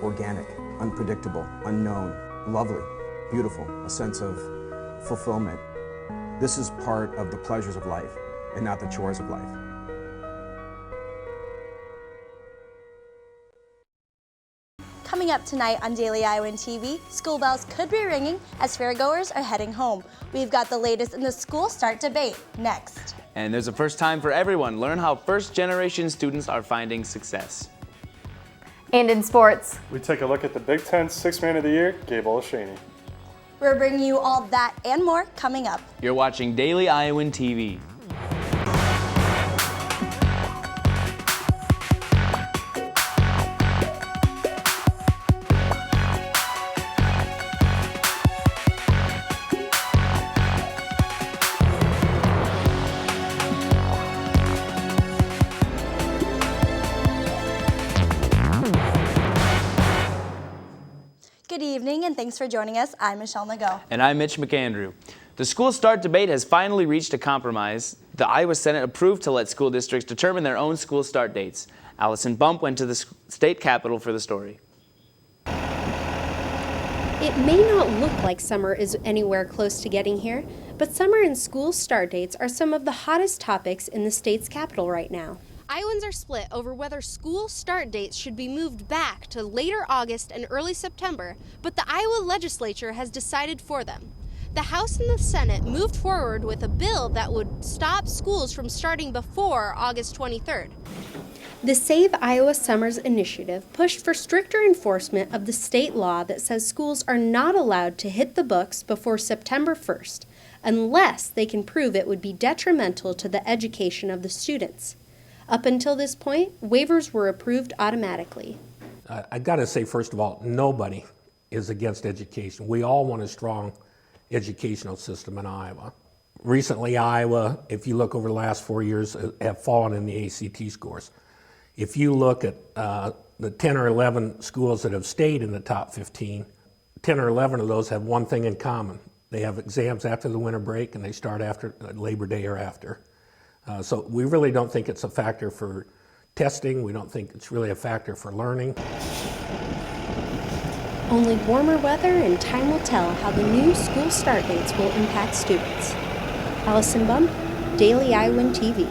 organic, unpredictable, unknown, lovely, beautiful, a sense of fulfillment. This is part of the pleasures of life and not the chores of life. Coming up tonight on Daily Iowan TV, school bells could be ringing as fairgoers are heading home. We've got the latest in the school start debate next. And there's a first time for everyone. Learn how first-generation students are finding success. And in sports, we take a look at the Big Ten Sixth Man of the Year, Gabe Olashaney. We're bringing you all that and more coming up. You're watching Daily Iowan TV. Good evening and thanks for joining us. I'm Michelle Nago. And I'm Mitch McAndrew. The school start debate has finally reached a compromise. The Iowa Senate approved to let school districts determine their own school start dates. Allison Bump went to the state capitol for the story. It may not look like summer is anywhere close to getting here, but summer and school start dates are some of the hottest topics in the state's capital right now. Iowans are split over whether school start dates should be moved back to later August and early September, but the Iowa legislature has decided for them. The House and the Senate moved forward with a bill that would stop schools from starting before August 23rd. The Save Iowa Summers initiative pushed for stricter enforcement of the state law that says schools are not allowed to hit the books before September 1st, unless they can prove it would be detrimental to the education of the students. Up until this point, waivers were approved automatically. I got to say, first of all, nobody is against education. We all want a strong educational system in Iowa. Recently, Iowa, if you look over the last 4 years, have fallen in the ACT scores. If you look at the 10 or 11 schools that have stayed in the top 15, 10 or 11 of those have one thing in common. They have exams after the winter break and they start after Labor Day or after. So we really don't think it's a factor for testing. We don't think it's really a factor for learning. Only warmer weather and time will tell how the new school start dates will impact students. Allison Bump, Daily Iowan TV.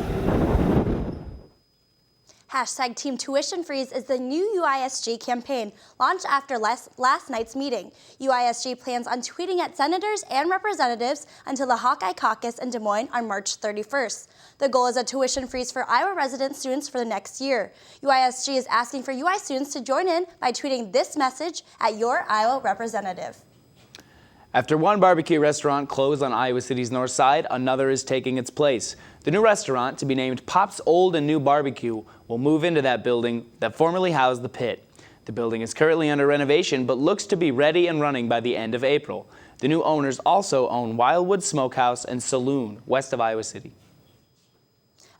Hashtag Team Tuition Freeze is the new UISG campaign launched after last night's meeting. UISG plans on tweeting at senators and representatives until the Hawkeye Caucus in Des Moines on March 31st. The goal is a tuition freeze for Iowa resident students for the next year. UISG is asking for UI students to join in by tweeting this message at your Iowa representative. After one barbecue restaurant closed on Iowa City's north side, another is taking its place. The new restaurant, to be named Pop's Old and New Barbecue, will move into that building that formerly housed the pit. The building is currently under renovation, but looks to be ready and running by the end of April. The new owners also own Wildwood Smokehouse and Saloon, west of Iowa City.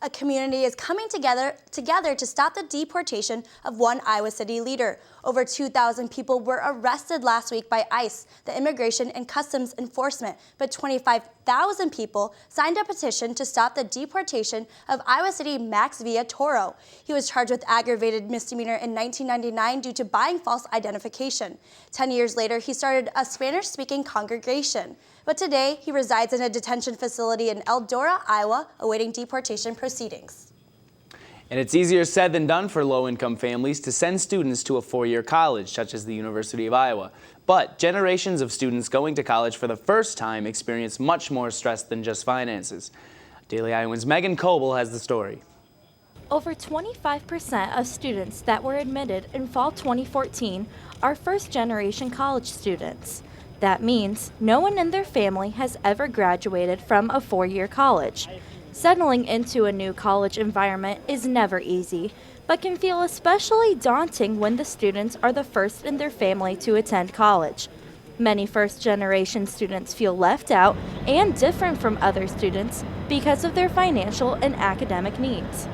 A community is coming together to stop the deportation of one Iowa City leader. Over 2,000 people were arrested last week by ICE, the Immigration and Customs Enforcement, but 25,000 people signed a petition to stop the deportation of Iowa City Max Villatoro. He was charged with aggravated misdemeanor in 1999 due to buying false identification. 10 years later, he started a Spanish-speaking congregation. But today, he resides in a detention facility in Eldora, Iowa, awaiting deportation proceedings. And it's easier said than done for low-income families to send students to a four-year college, such as the University of Iowa. But generations of students going to college for the first time experience much more stress than just finances. Daily Iowan's Megan Coble has the story. Over 25% of students that were admitted in fall 2014 are first-generation college students. That means no one in their family has ever graduated from a four-year college. Settling into a new college environment is never easy, but can feel especially daunting when the students are the first in their family to attend college. Many first-generation students feel left out and different from other students because of their financial and academic needs.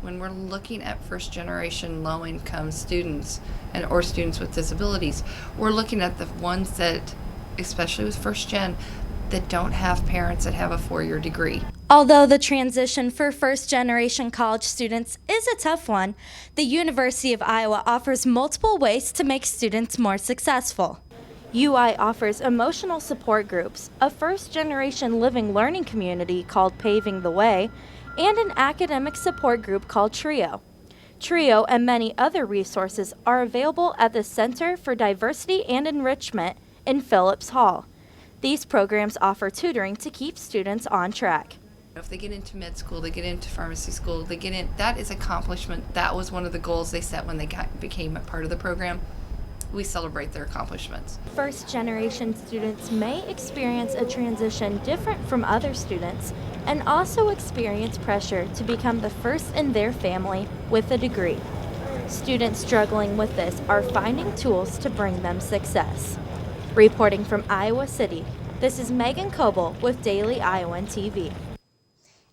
When we're looking at first-generation low-income students or students with disabilities, we're looking at the ones that, especially with first-gen, that don't have parents that have a 4-year degree. Although the transition for first-generation college students is a tough one, the University of Iowa offers multiple ways to make students more successful. UI offers emotional support groups, a first-generation living learning community called Paving the Way, and an academic support group called TRIO. TRIO and many other resources are available at the Center for Diversity and Enrichment in Phillips Hall. These programs offer tutoring to keep students on track. If they get into med school, they get into pharmacy school, they get in, that is accomplishment. That was one of the goals they set when they became a part of the program. We celebrate their accomplishments. First-generation students may experience a transition different from other students and also experience pressure to become the first in their family with a degree. Students struggling with this are finding tools to bring them success. Reporting from Iowa City, this is Megan Coble with Daily Iowan TV.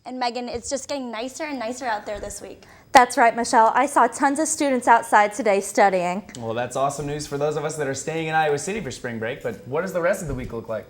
And Megan, it's just getting nicer and nicer out there this week. That's right, Michelle. I saw tons of students outside today studying. Well, that's awesome news for those of us that are staying in Iowa City for spring break, but what does the rest of the week look like?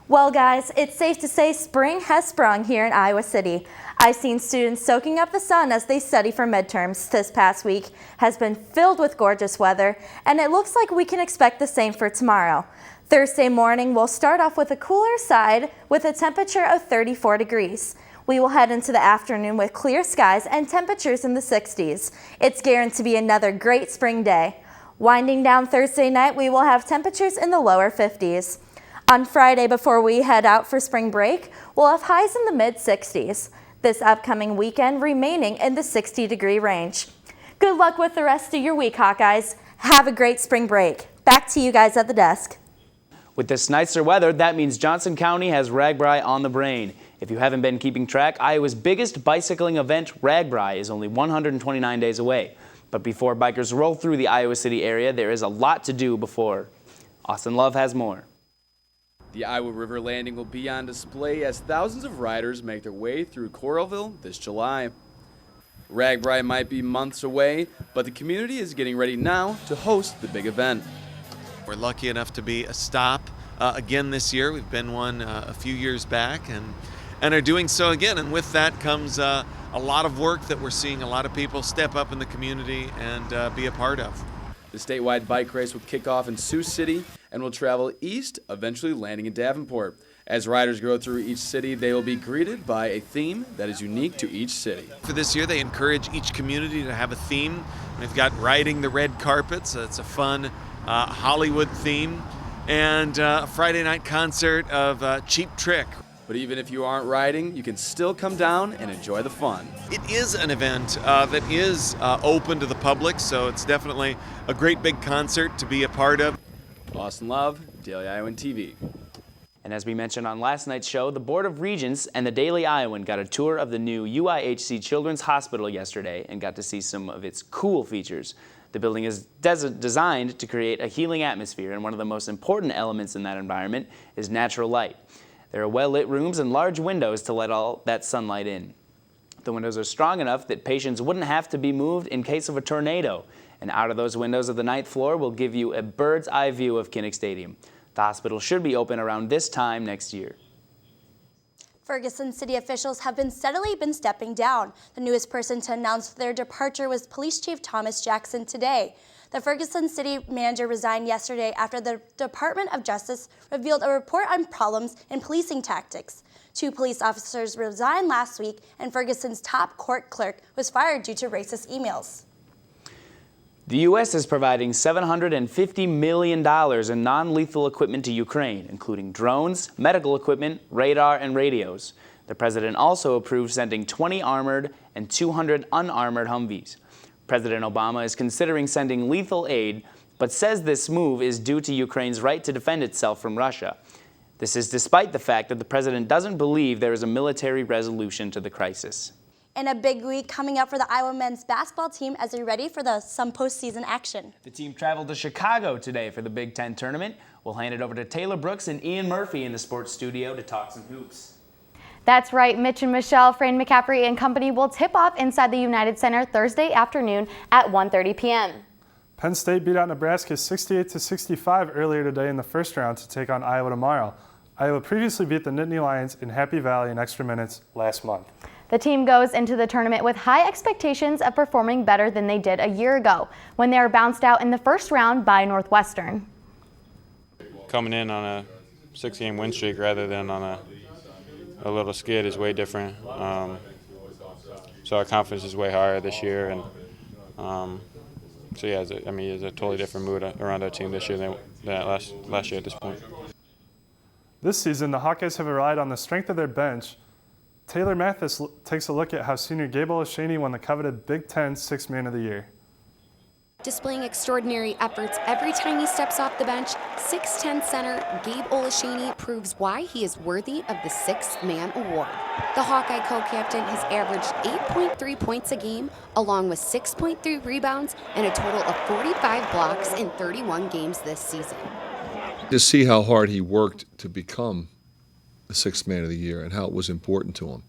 Well, guys, it's safe to say spring has sprung here in Iowa City. I've seen students soaking up the sun as they study for midterms. This past week has been filled with gorgeous weather, and it looks like we can expect the same for tomorrow. Thursday morning, we'll start off with a cooler side with a temperature of 34 degrees. We will head into the afternoon with clear skies and temperatures in the 60s. It's guaranteed to be another great spring day. Winding down Thursday night, we will have temperatures in the lower 50s. On Friday, before we head out for spring break, we'll have highs in the mid-60s. This upcoming weekend remaining in the 60-degree range. Good luck with the rest of your week, Hawkeyes. Have a great spring break. Back to you guys at the desk. With this nicer weather, that means Johnson County has RAGBRAI on the brain. If you haven't been keeping track, Iowa's biggest bicycling event, RAGBRAI, is only 129 days away. But before bikers roll through the Iowa City area, there is a lot to do before. Austin Love has more. The Iowa River Landing will be on display as thousands of riders make their way through Coralville this July. RAGBRAI might be months away, but the community is getting ready now to host the big event. We're lucky enough to be a stop again this year. We've been one a few years back and are doing so again. And with that comes a lot of work that we're seeing a lot of people step up in the community and be a part of. The statewide bike race will kick off in Sioux City and will travel east, eventually landing in Davenport. As riders go through each city, they will be greeted by a theme that is unique to each city. For this year, they encourage each community to have a theme. They've got Riding the Red Carpet, so it's a fun Hollywood theme, and a Friday night concert of Cheap Trick. But even if you aren't riding, you can still come down and enjoy the fun. It is an event that is open to the public, so it's definitely a great big concert to be a part of. Austin Love, Daily Iowan TV. And as we mentioned on last night's show, the Board of Regents and the Daily Iowan got a tour of the new UIHC Children's Hospital yesterday and got to see some of its cool features. The building is designed to create a healing atmosphere, and one of the most important elements in that environment is natural light. There are well-lit rooms and large windows to let all that sunlight in. The windows are strong enough that patients wouldn't have to be moved in case of a tornado, and out of those windows of the 9th floor will give you a bird's eye view of Kinnick Stadium. The hospital should be open around this time next year. Ferguson city officials have steadily been stepping down. The newest person to announce their departure was Police Chief Thomas Jackson today. The Ferguson city manager resigned yesterday after the Department of Justice revealed a report on problems in policing tactics. 2 police officers resigned last week, and Ferguson's top court clerk was fired due to racist emails. The U.S. is providing $750 million in non-lethal equipment to Ukraine, including drones, medical equipment, radar, and radios. The president also approved sending 20 armored and 200 unarmored Humvees. President Obama is considering sending lethal aid, but says this move is due to Ukraine's right to defend itself from Russia. This is despite the fact that the president doesn't believe there is a military resolution to the crisis. And a big week coming up for the Iowa men's basketball team as they're ready for some postseason action. The team traveled to Chicago today for the Big Ten tournament. We'll hand it over to Taylor Brooks and Ian Murphy in the sports studio to talk some hoops. That's right, Mitch and Michelle, Fran McCaffrey and company will tip off inside the United Center Thursday afternoon at 1:30 p.m. Penn State beat out Nebraska 68-65 earlier today in the first round to take on Iowa tomorrow. Iowa previously beat the Nittany Lions in Happy Valley in extra minutes last month. The team goes into the tournament with high expectations of performing better than they did a year ago when they were bounced out in the first round by Northwestern. Coming in on a 6-game win streak rather than on a little skid is way different. So our confidence is way higher this year, and so yeah, it's a totally different mood around our team this year than last year at this point. This season, the Hawkeyes have relied on the strength of their bench. Taylor Mathis takes a look at how senior Gabe Olashany won the coveted Big Ten Sixth Man of the Year. Displaying extraordinary efforts every time he steps off the bench, 6'10" center Gabe Olashany proves why he is worthy of the Sixth Man Award. The Hawkeye co-captain has averaged 8.3 points a game, along with 6.3 rebounds and a total of 45 blocks in 31 games this season. To see how hard he worked to become the Sixth Man of the Year and how it was important to him.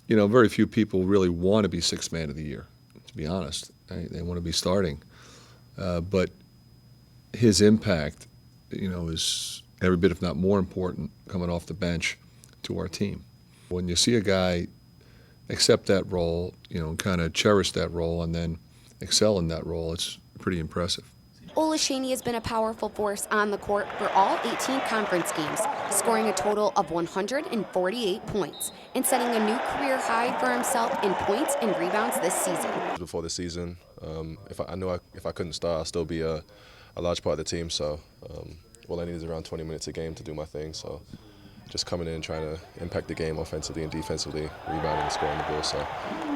You know, very few people really want to be Sixth Man of the Year, to be honest. They want to be starting. But his impact, you know, is every bit, if not more important, coming off the bench to our team. When you see a guy accept that role, you know, kind of cherish that role and then excel in that role, it's pretty impressive. Olashany has been a powerful force on the court for all 18 conference games, scoring a total of 148 points and setting a new career high for himself in points and rebounds this season. Before the season, if I couldn't start, I'll still be a large part of the team. So all I need is around 20 minutes a game to do my thing. So just coming in and trying to impact the game offensively and defensively, rebounding and scoring the ball. So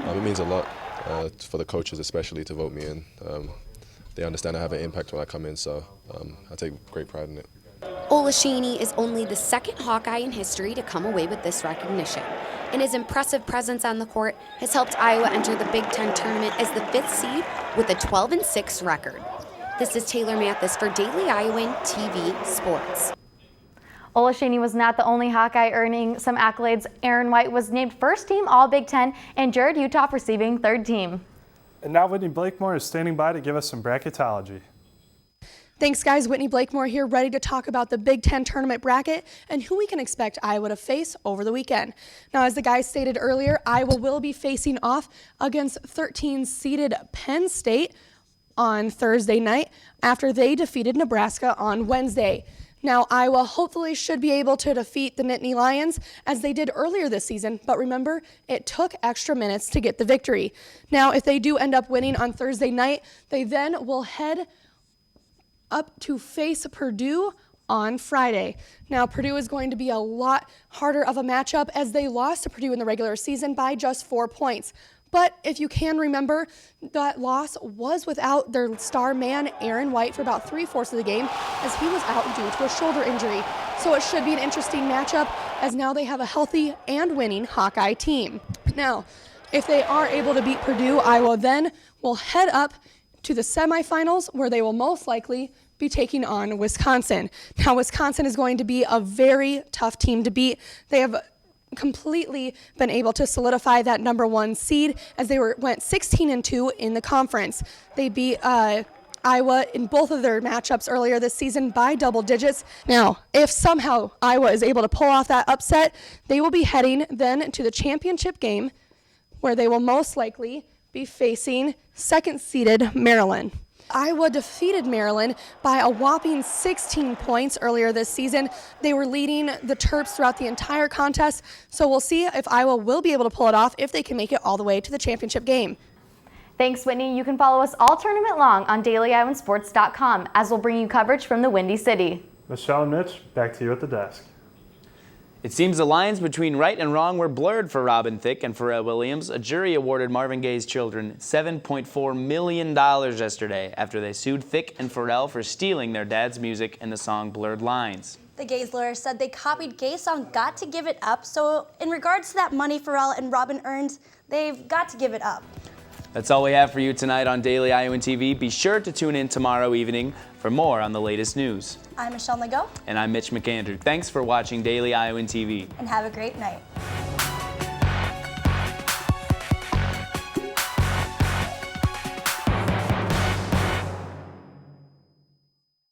it means a lot for the coaches, especially, to vote me in. They understand I have an impact when I come in, so I take great pride in it. Olashany is only the second Hawkeye in history to come away with this recognition, and his impressive presence on the court has helped Iowa enter the Big Ten tournament as the 5th seed with a 12-6 record. This is Taylor Mathis for Daily Iowan TV Sports. Olashany was not the only Hawkeye earning some accolades. Aaron White was named first team All-Big Ten, and Jared Uthoff receiving third team. And now Whitney Blakemore is standing by to give us some bracketology. Thanks, guys. Whitney Blakemore here, ready to talk about the Big Ten tournament bracket and who we can expect Iowa to face over the weekend. Now, as the guys stated earlier, Iowa will be facing off against 13-seeded Penn State on Thursday night after they defeated Nebraska on Wednesday. Now, Iowa hopefully should be able to defeat the Nittany Lions as they did earlier this season, but remember, it took extra minutes to get the victory. Now, if they do end up winning on Thursday night, they then will head up to face Purdue on Friday. Now, Purdue is going to be a lot harder of a matchup as they lost to Purdue in the regular season by just 4 points. But if you can remember, that loss was without their star man, Aaron White, for about 3/4 of the game as he was out due to a shoulder injury. So it should be an interesting matchup as now they have a healthy and winning Hawkeye team. Now, if they are able to beat Purdue, Iowa then will head up to the semifinals where they will most likely be taking on Wisconsin. Now, Wisconsin is going to be a very tough team to beat. They have completely been able to solidify that #1 seed as they went 16-2 in the conference. They beat Iowa in both of their matchups earlier this season by double digits. Now, if somehow Iowa is able to pull off that upset, they will be heading then to the championship game where they will most likely be facing 2nd-seeded Maryland. Iowa defeated Maryland by a whopping 16 points earlier this season. They were leading the Terps throughout the entire contest, so we'll see if Iowa will be able to pull it off if they can make it all the way to the championship game. Thanks, Whitney. You can follow us all tournament long on DailyIowanSports.com as we'll bring you coverage from the Windy City. Michelle and Mitch, back to you at the desk. It seems the lines between right and wrong were blurred for Robin Thicke and Pharrell Williams. A jury awarded Marvin Gaye's children $7.4 million yesterday after they sued Thicke and Pharrell for stealing their dad's music in the song Blurred Lines. The Gaye's lawyer said they copied Gaye's song Got to Give It Up, so in regards to that money Pharrell and Robin earned, they've got to give it up. That's all we have for you tonight on Daily Iowan TV. Be sure to tune in tomorrow evening for more on the latest news. I'm Michelle Nago. And I'm Mitch McAndrew. Thanks for watching Daily Iowan TV. And have a great night.